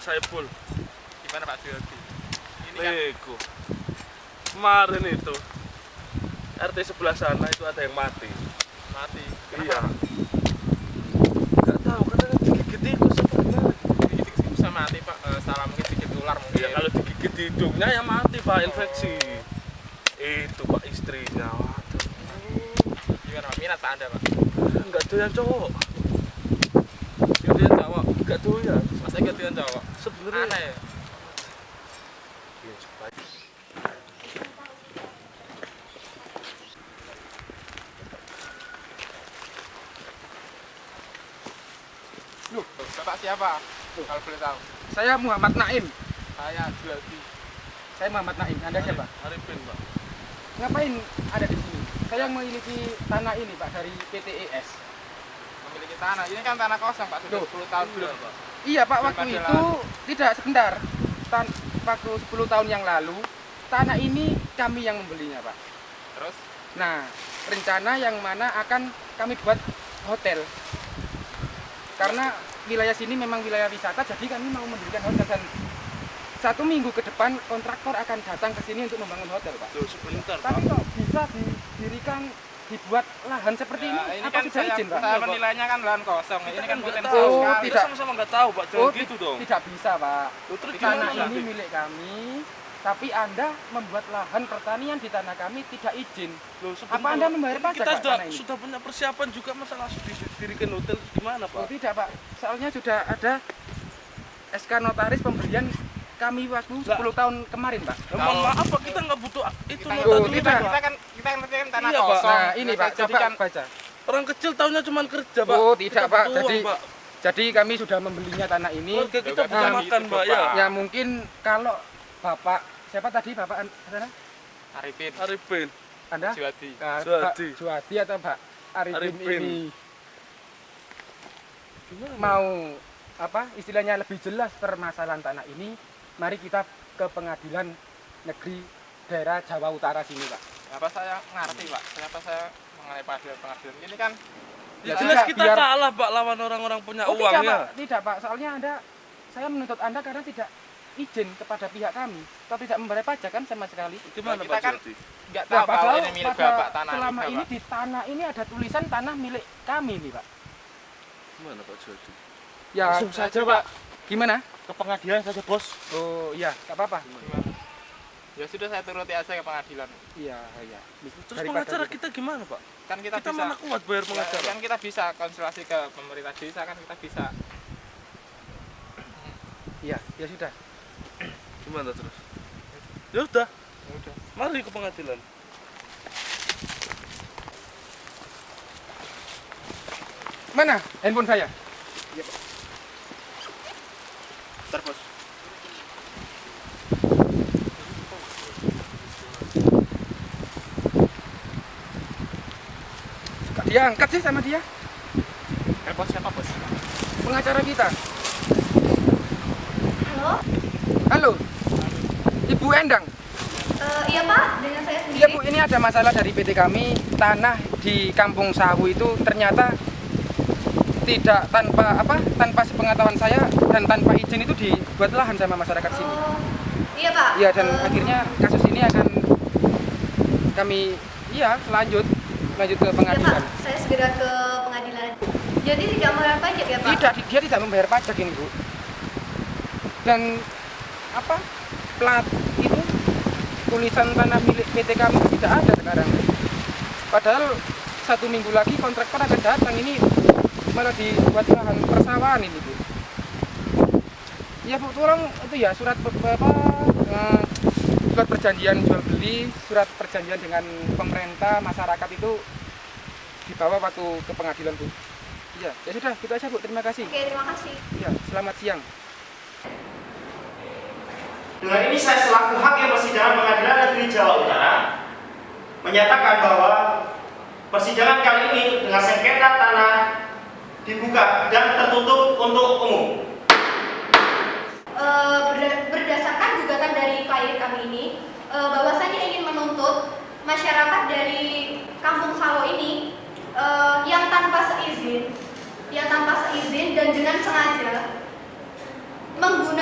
Saiful. Gimana Pak Juyadi? Ini kan Lego. Kemarin itu RT sebelah sana itu ada yang mati. mati. Iya. Gak tahu katanya digigit tikus apa gimana. Digigit bisa mati Pak. Salah mungkin digigit ular mungkin. Ya kalau digigit di hidungnya ya mati Pak, infeksi. Itu Pak istrinya. Waduh. Gimana Pak? Minat Pak Anda Pak? Enggak doyan cowok. Gantian cowok. Enggak doyan. Masa gantian cowok? Sebenarnya Aneh ya? Loh, Bapak siapa? Kalau boleh tahu. Saya Muhammad Naim. Saya Juyadi. Saya Muhammad Naim. Anda siapa? Arifin Pak. Ngapain ada di sini? Saya memiliki tanah ini Pak dari PTES. Memiliki tanah. Ini kan tanah kosong Pak. Sudah Loh. 10 tahun belum. Pak. Iya Pak, waktu Belum ada itu tidak sebentar. Waktu 10 tahun yang lalu, tanah ini kami yang membelinya Pak. Terus Nah, rencana yang mana akan kami buat hotel. Karena wilayah sini memang wilayah wisata, jadi kami mau mendirikan hotel dan 1 minggu ke depan kontraktor akan datang ke sini untuk membangun hotel Pak. Tuh sebentar Tapi Pak. kok bisa dibuat lahan seperti ini? ini Apa kan sudah izin Pak? saya menilainya kan lahan kosong. Ini kan nggak potensial tahu. Oh, sekali. tidak. Sama-sama nggak tahu Pak. Jangan gitu dong. Tidak bisa Pak. Loh, terus Tanah gimana? ini milik kami, tapi Anda membuat lahan pertanian di tanah kami tidak izin. Loh, Apa Anda membayar pajak kita Pak, sudah, tanah ini? sudah punya persiapan juga masalah didirikan hotel gimana Oh Pak? tidak Pak, soalnya sudah ada SK notaris pemberian kami waktu 10 tahun kemarin Pak. Ya, mohon maaf Pak, kita nggak butuh itu Kita, Oh, notaris. tidak. kita kan tanah Iya, Pak. kosong. Nah ini Pak, Jadi coba kan baca. Orang kecil tahunya cuma kerja Pak. Oh tidak Kita Pak, butuh uang, Pak. jadi kami sudah membelinya tanah ini. Keluarga kita Bukan butuh gitu, makan Pak Pak. ya. Ya mungkin kalau Bapak, siapa tadi Bapak sana? Arifin, Arifin. Anda? Juyadi. Nah, Juwadi. Pak Juwadi atau Pak Arifin Arifin. ini Gimana? mau apa istilahnya lebih jelas permasalahan tanah ini, mari kita ke pengadilan negeri daerah Jawa Utara sini Pak. Kenapa saya ngerti Pak? Kenapa saya mengenai pengadilan ini kan Ya Ya, jelas tidak, kita biar- kalah Pak lawan orang-orang punya Oh uang tidak ya. Pak, tidak Pak, soalnya saya menuntut Anda karena tidak izin kepada pihak kami atau tidak membayar pajak kan sama sekali. Gimana Kita Pak kan Jati? nggak Nah, tahu kalau padahal ini milik pada Bapak tanah selama ini ini Bapak. di tanah ini ada tulisan tanah milik kami nih Pak. Gimana Pak Jati? Ya Langsung saja Pak, gimana? ke pengadilan saja bos. Oh iya, nggak apa-apa. Gimana? Ya sudah saya turuti aja ke pengadilan. Iya iya. Terus Daripada pengacara gitu. kita gimana Pak? Kan kita, Kita bisa mana kuat bayar pengacara? kan kita bisa konsultasi ke pemerintah desa kan kita bisa. Iya, ya sudah. Gimana terus? Ya udah, Ya udah. mari ke pengadilan. Mana handphone saya? Bentar, Bos. Kok dia angkat sih sama dia? Bos siapa, Bos? Pengacara kita. Halo, Halo. Ibu Endang. iya Pak, dengan saya sendiri. Iya Bu, ini ada masalah dari PT kami. Tanah di Kampung Sawu itu ternyata tidak tanpa sepengetahuan saya dan tanpa izin itu dibuat lahan sama masyarakat sini. Oh, iya Pak. Iya dan akhirnya kasus ini akan kami lanjut ke Iya pengadilan. Pak, saya segera ke pengadilan. Jadi tidak membayar pajak ya Pak? Tidak, dia tidak membayar pajak ini Bu. Dan plat itu tulisan tanah milik PT kami itu tidak ada sekarang. Padahal 1 minggu lagi kontraktor akan datang, ini malah dibuat lahan persawahan ini Bu. Ya Bu, tolong itu ya surat surat perjanjian jual beli, surat perjanjian dengan pemerintah, masyarakat itu dibawa waktu ke pengadilan Bu. Ya sudah, gitu aja Bu, terima kasih. Oke, terima kasih. Ya, selamat siang. Dengan ini saya selaku hakim persidangan pengadilan negeri Jawa Utara menyatakan bahwa persidangan kali ini dengan sengketa tanah dibuka dan tertutup untuk umum. Berdasarkan gugatan dari klien kami ini, bahwasanya ingin menuntut masyarakat dari Kampung Sawo ini yang tanpa seizin dan dengan sengaja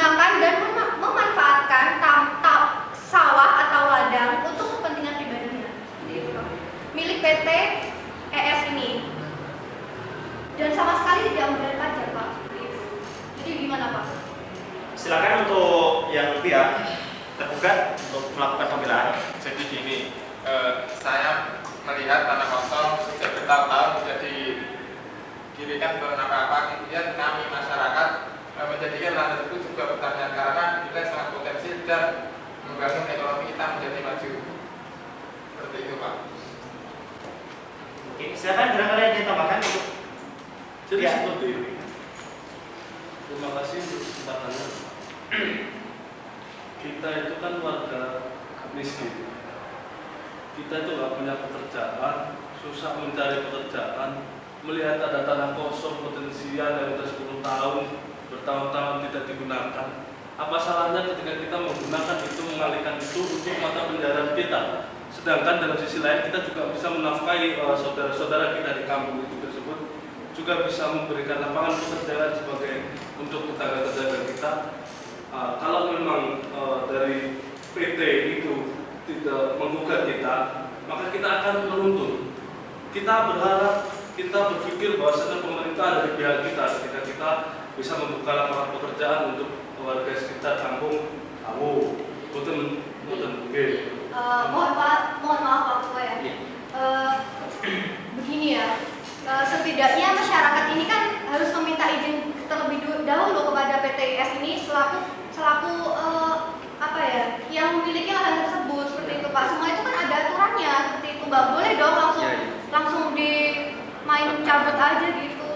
menggunakan dan memanfaatkan sawah atau ladang untuk kepentingan pribadinya. Seperti itu, Pak. Milik PT ES ini. Dan sama sekali tidak membayar pajak, Pak. Seperti itu. Jadi gimana, Pak? Silakan untuk yang pihak tergugat untuk melakukan pembelaan. Jadi gini, saya melihat tanah kosong sudah bertahun-tahun sudah didirikan untuk apa-apa, kemudian kami masyarakat menjadikan lahan tersebut juga pertanian karena dinilai sangat potensial dan membangun ekonomi kita menjadi maju. Seperti itu, Pak. Oke, silakan barangkali ada yang tambahkan untuk Jadi Ya. seperti ini. Terima kasih untuk kesempatannya. Kita itu kan warga miskin. Kita itu nggak punya pekerjaan, susah mencari pekerjaan, melihat ada tanah kosong potensial yang sudah 10 tahun, bertahun-tahun tidak digunakan. Apa salahnya ketika kita menggunakan itu, mengalihkan itu untuk mata pencaharian kita? Sedangkan dalam sisi lain kita juga bisa menafkahi saudara-saudara kita di kampung itu tersebut, juga bisa memberikan lapangan pekerjaan sebagai untuk tetangga-tetangga kita. Kalau memang dari PT itu tidak menggugat kita, maka kita akan menuntut. Kita berharap, kita berpikir bahwasanya pemerintah dari pihak kita ketika kita bisa membuka lapangan pekerjaan untuk warga sekitar kampung tahu, betul. Mohon maaf Pak Ketua ya. Begini ya, setidaknya masyarakat ini kan harus meminta izin terlebih dahulu kepada PT IS ini selaku apa ya, yang memiliki lahan tersebut, seperti itu Pak. Semua itu kan ada aturannya, seperti itu. Nggak boleh dong langsung di main cabut aja gitu.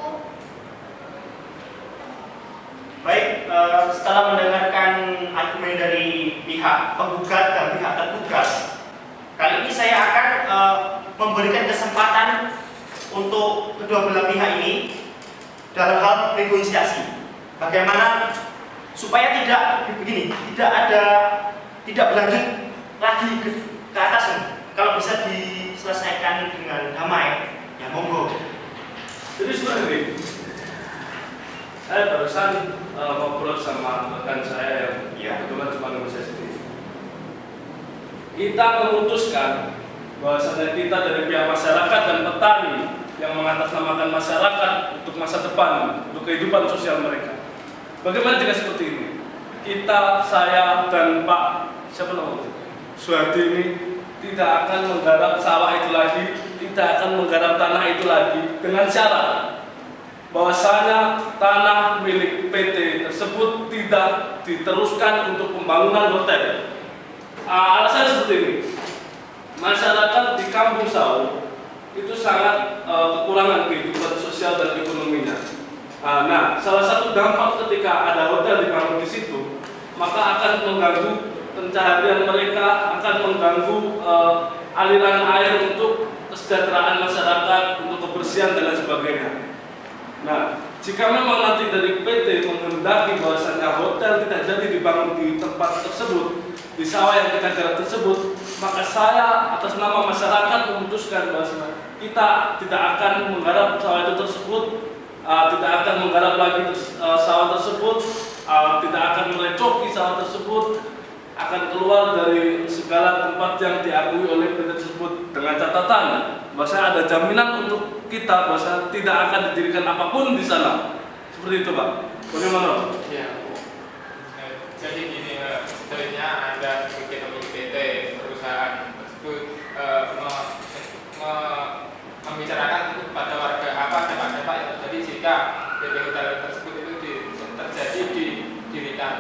Baik, setelah mendengarkan argumen dari pihak penggugat dan pihak tergugat, kali ini saya akan memberikan kesempatan untuk kedua belah pihak ini dalam hal negosiasi. Bagaimana supaya tidak begini, tidak berlanjut lagi ke atas. Kalau bisa diselesaikan dengan damai, ya monggo. Jadi sebenarnya saya barusan ngobrol sama rekan saya yang kebetulan cuma negosiasi. Kita memutuskan bahwasanya kita dari pihak masyarakat dan petani yang mengatasnamakan masyarakat untuk masa depan, untuk kehidupan sosial mereka. Bagaimana jika seperti ini? Kita, saya, dan Pak siapa namanya? Suhadi ini tidak akan menggarap sawah itu lagi, tidak akan menggarap tanah itu lagi dengan syarat bahwasanya tanah milik PT tersebut tidak diteruskan untuk pembangunan hotel. Alasannya seperti ini. Masyarakat di Kampung Sawo itu sangat kekurangan kehidupan sosial dan ekonominya. Nah, salah satu dampak ketika ada hotel dibangun di situ, maka akan mengganggu pencaharian mereka, akan mengganggu aliran air untuk kesejahteraan masyarakat, untuk kebersihan dan lain sebagainya. Nah, jika memang nanti dari PT menghendaki bahwasanya hotel tidak jadi dibangun di tempat tersebut, di sawah yang kita garap tersebut, maka saya atas nama masyarakat memutuskan bahwasanya kita tidak akan menggarap sawah itu tersebut, tidak akan menggarap lagi sawah tersebut, tidak akan merecoki sawah tersebut, akan keluar dari segala tempat yang diakui oleh PT tersebut dengan catatan bahwa ada jaminan untuk kita bahwa tidak akan didirikan apapun di sana. Seperti itu, Pak. Bagaimana? Iya. Jadi gini, sebenarnya ada sebagian pemilik PT perusahaan tersebut membicarakan itu kepada warga apa dampak-dampak yang terjadi jika PT hotel tersebut itu terjadi didirikan.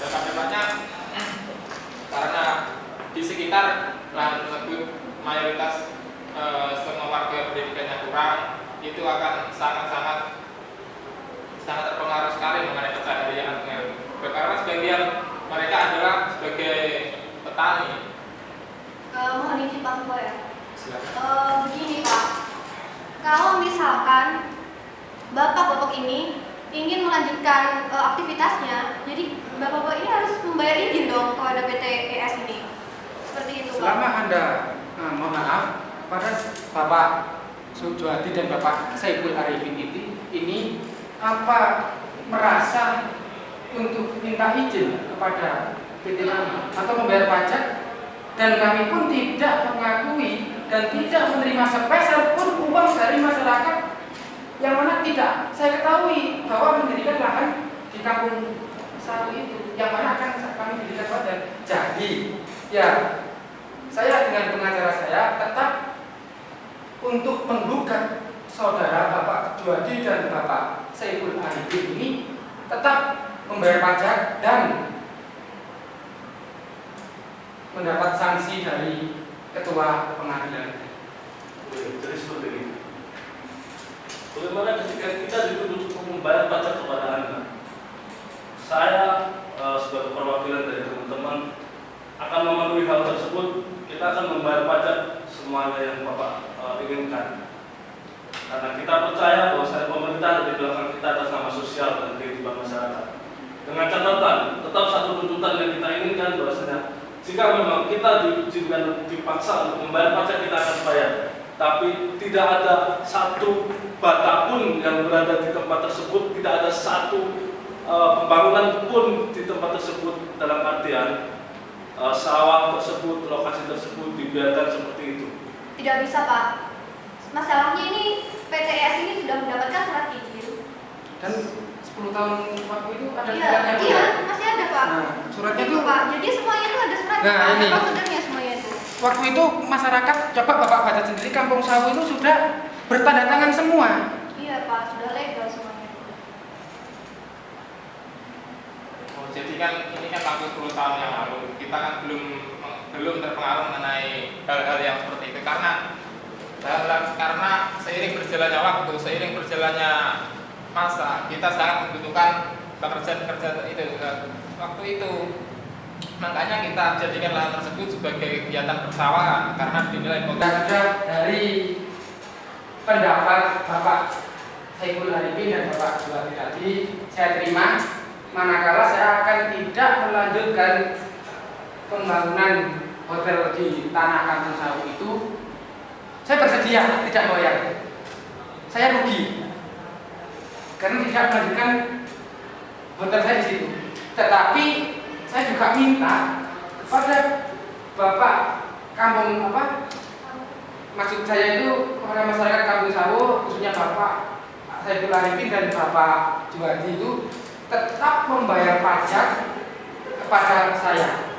Dampak-dampaknya karena di sekitar lahan tersebut mayoritas semua warga pendidikannya kurang, itu akan sangat terpengaruh sekali mengenai kesehariannya. Karena sebagian mereka adalah sebagai petani. Mohon izin Pak Ketua ya. Silakan. Begini Pak, kalau misalkan bapak-bapak ini ingin melanjutkan aktivitasnya, jadi bapak-bapak ini harus membayar izin dong kepada PT ES ini. Seperti itu Pak. Selama Anda, mohon maaf, pada Bapak Sujuhadi dan Bapak Saiful Arifin ini apa merasa untuk minta izin kepada PT kami atau membayar pajak, dan kami pun tidak mengakui dan tidak menerima sepeser pun uang dari masyarakat yang mana tidak saya ketahui bahwa mendirikan lahan di kampung sawi itu yang mana akan kami dirikan pada. Jadi ya, saya dengan pengacara saya tetap untuk menggugat saudara Bapak Juwadi dan Bapak Saiful Arifin ini tetap membayar pajak dan mendapat sanksi dari ketua pengadilan. Jadi seperti ini. Bagaimana ketika kita dituntut untuk membayar pajak kepada Anda? Saya sebagai perwakilan dari teman-teman akan memenuhi hal tersebut. Kita akan membayar pajak semuanya yang Bapak inginkan. Karena kita percaya bahwa pemerintah ada di belakang kita atas nama sosial dan kehidupan masyarakat. Dengan catatan, tetap satu tuntutan yang kita inginkan bahwasanya jika memang kita diizinkan dipaksa untuk membayar pajak, kita akan bayar. Tapi tidak ada satu bata pun yang berada di tempat tersebut, tidak ada satu pembangunan pun di tempat tersebut, dalam artian sawah tersebut, lokasi tersebut dibiarkan seperti itu. Tidak bisa, Pak. Masalahnya ini PTS ini sudah mendapatkan surat izin. Dan 10 tahun waktu itu ada Iya, suratnya Bu, iya, ya? masih ada, Pak. Nah, suratnya Itu, itu Pak. Jadi semuanya itu ada suratnya. Nah, Pak. ini. Ada prosedurnya semuanya itu. waktu itu masyarakat, coba Bapak baca sendiri, Kampung Sawu itu sudah bertanda tangan semua. Iya, Pak. Sudah legal semuanya. Oh, jadi kan ini kan waktu 10 tahun yang lalu kita kan belum terpengaruh mengenai hal-hal yang seperti itu karena seiring berjalannya waktu, seiring berjalannya masa, kita sangat membutuhkan pekerjaan itu waktu itu. Makanya kita jadikan lahan tersebut sebagai kegiatan persawahan karena dinilai Dan sudah dari pendapat Bapak Saiful Arifin dan Bapak Juwadi tadi saya terima, manakala saya akan tidak melanjutkan pembangunan hotel di tanah Kampung Sawu itu. Saya bersedia tidak bayar, saya rugi karena tidak melanjutkan hotel saya di situ. Tetapi saya juga minta kepada Bapak Kampung maksud saya itu kepada masyarakat Kampung Sawu, khususnya Bapak Saiful Arifin dan Bapak Juwadi itu tetap membayar pajak kepada saya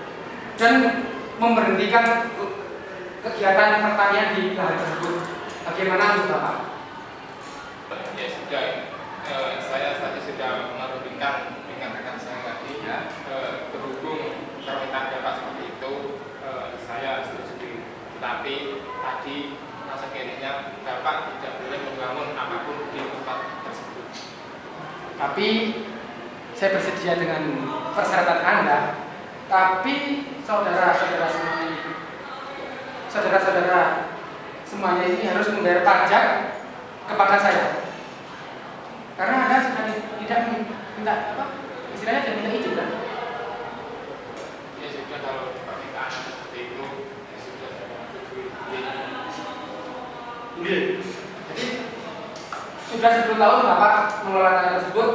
dan memberhentikan kegiatan pertanian di lahan tersebut. Bagaimana menurut Bapak? ya sudah, saya tadi sudah merugikan dengan rekan saya tadi ya, berhubung permintaan Bapak seperti itu, saya setuju. Tetapi tadi sekiranya Bapak tidak boleh membangun apapun di tempat tersebut. Tapi saya bersedia dengan persyaratan Anda. Tapi saudara-saudara semuanya ini harus membayar pajak kepada saya. Karena Anda sudah tidak minta istilahnya tidak minta izin kan? Ya sudah, kalau permintaan seperti itu ya sudah, saya setujui. Jadi sudah 10 tahun Bapak mengelola tanah tersebut,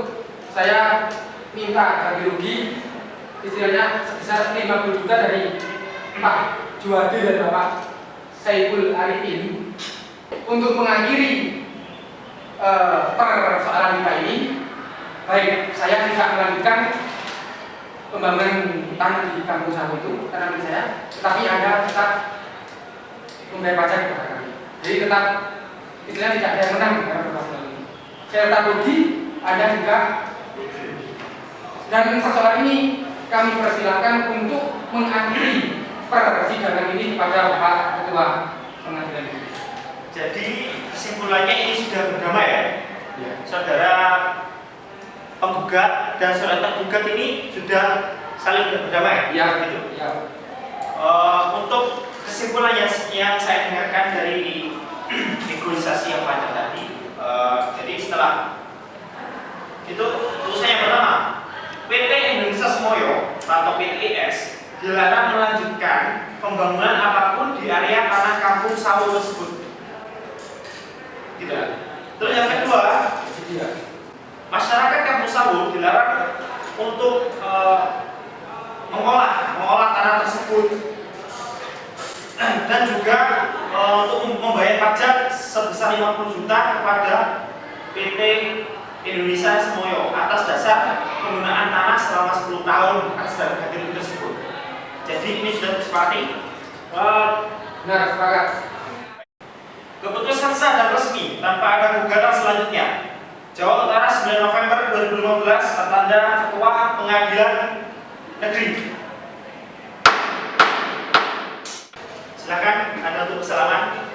saya minta ganti rugi istilahnya sebesar 50 juta dari Pak Juwadi dan Bapak Saiful Arifin untuk mengakhiri persoalan kita ini. Baik, saya tidak melanjutkan pembangunan tanah di Kampung Sawu itu karena milik saya, tetapi Anda tetap membayar pajak kepada kami. Jadi tetap istilahnya tidak ada yang menang dalam persoalan ini. Saya tetap rugi, Anda juga. Dan persoalan ini kami persilakan untuk mengakhiri persidangan ini kepada Pak Ketua Pengadilan ini. Jadi kesimpulannya ini sudah berdamai ya? Ya. Saudara penggugat dan saudara tergugat ini sudah saling berdamai? Ya, gitu. ya. Untuk kesimpulan yang saya dengarkan dari negosiasi yang panjang tadi, jadi setelah itu tulisan yang pertama, PT Indonesia Semoyo atau PTIS dilarang melanjutkan pembangunan apapun di area tanah Kampung Sawu tersebut. Gitu. Terus yang kedua, masyarakat Kampung Sawu dilarang untuk mengolah tanah tersebut dan juga untuk membayar pajak sebesar 50 juta kepada PT Indonesia Semoyo atas dasar penggunaan tanah selama 10 tahun atas dasar gaji tersebut. Jadi ini sudah disepakati. Benar, sepakat. Keputusan sah dan resmi tanpa ada gugatan selanjutnya. Jawa Utara 9 November 2015 tertanda Ketua Pengadilan Negeri. Silakan Anda untuk bersalaman.